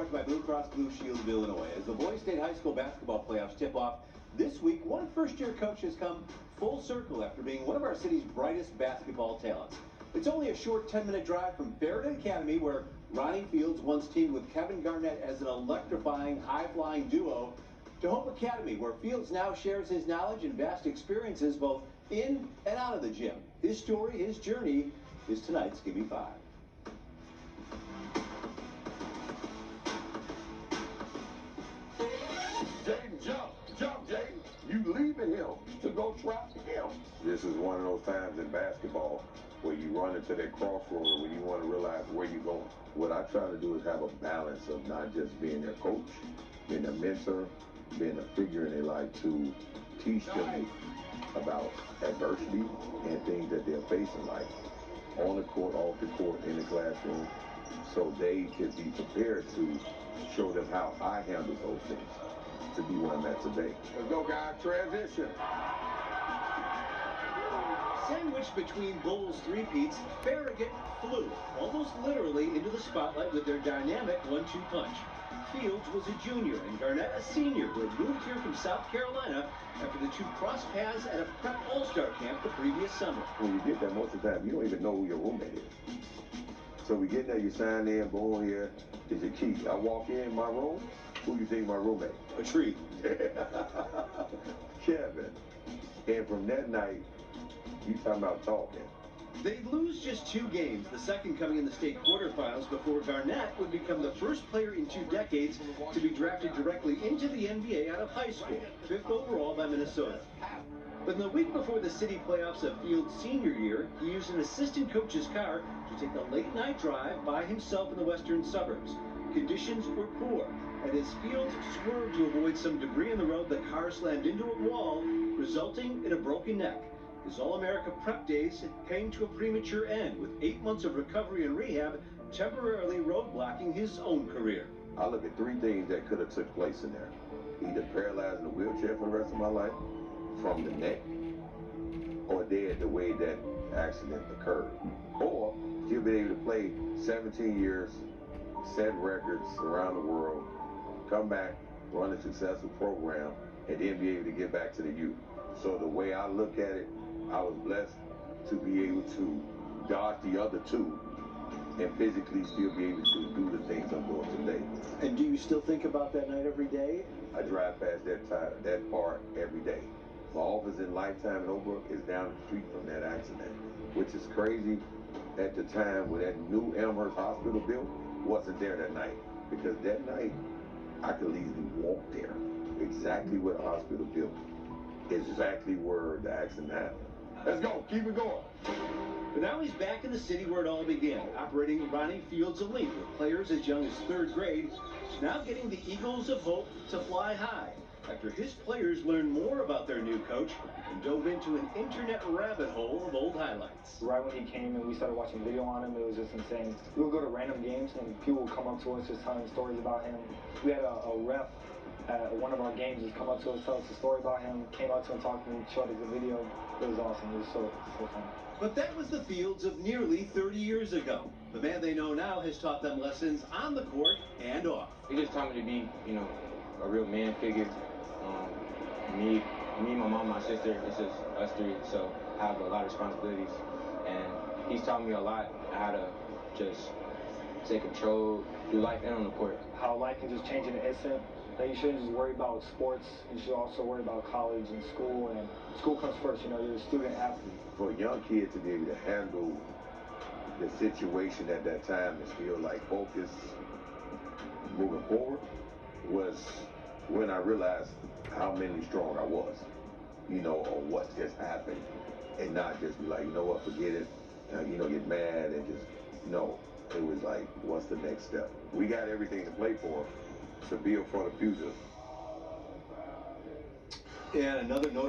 north by Blue Cross Blue Shield of Illinois. As the Boys State High School basketball playoffs tip off this week, one first-year coach has come full circle after being one of our city's brightest basketball talents. It's only a short 10-minute drive from Farragut Academy, where Ronnie Fields once teamed with Kevin Garnett as an electrifying, high-flying duo, to Hope Academy, where Fields now shares his knowledge and vast experiences both in and out of the gym. His story, his journey, is tonight's Gimme 5. Jaden, jump, Jaden. You leaving him to go trap him. This is one of those times in basketball where you run into that crossroad when you want to realize where you're going. What I try to do is have a balance of not just being their coach, being a mentor, being a figure in their life to teach them about adversity and things that they're facing, like on the court, off the court, in the classroom, so they could be prepared to show them how I handle those things to be where I'm at today. Let's go, guys. Transition. Sandwiched between Bulls three-peats, Farragut flew, almost literally, into the spotlight with their dynamic 1-2 punch. Fields was a junior and Garnett a senior who had moved here from South Carolina after the two crossed paths at a prep all-star camp the previous summer. When you get there, most of the time, you don't even know who your roommate is. So we get there, you sign in, boom, here is your key. I walk in my room, who you think my roommate? A tree. Kevin. And from that night, you talking about talking. They'd lose just 2 games, the second coming in the state quarterfinals, before Garnett would become the first player in 2 decades to be drafted directly into the NBA out of high school, 5th overall by Minnesota. But in the week before the city playoffs of Fields' senior year, he used an assistant coach's car to take a late-night drive by himself in the western suburbs. Conditions were poor, and as Fields swerved to avoid some debris in the road, the car slammed into a wall, resulting in a broken neck. His All-America prep days came to a premature end, with 8 months of recovery and rehab temporarily roadblocking his own career. I look at 3 things that could have took place in there. Either paralyzed in a wheelchair for the rest of my life, from the neck, or dead the way that accident occurred. Or you'll be able to play 17 years, set records around the world, come back, run a successful program, and then be able to get back to the youth. So the way I look at it, I was blessed to be able to dodge the other 2 and physically still be able to do the things I'm doing today. And do you still think about that night every day? I drive past that part every day. My office in Lifetime in Oakbrook is down the street from that accident, which is crazy at the time when that new Elmhurst Hospital built wasn't there that night. Because that night, I could easily walk there. Exactly where the hospital built. Exactly where the accident happened. Let's go, keep it going. But now he's back in the city where it all began, operating Ronnie Fields Elite with players as young as 3rd grade, now getting the Eagles of Hope to fly high after his players learned more about their new coach and dove into an internet rabbit hole of old highlights. Right when he came and we started watching video on him, it was just insane. We would go to random games and people would come up to us just telling stories about him. We had a ref at one of our games just come up to us, tell us a story about him, came up to him, talked to me, showed us the video. It was awesome. It was so fun. But that was the Fields of nearly 30 years ago. The man they know now has taught them lessons on the court and off. He just taught me to be, a real man figure. Me, my mom, my sister, it's just us 3, so I have a lot of responsibilities. And he's taught me a lot how to just take control through life and on the court. How life can just change in an instant. That you shouldn't just worry about sports. You should also worry about college and school. And school comes first. You're a student athlete. For a young kid to be able to handle the situation at that time and still focus moving forward was when I realized how mentally strong I was, or what just happened, and not just be like, you know what, forget it, get mad and just, no. It was like, what's the next step? We got everything to play for, to build for the future. And another notable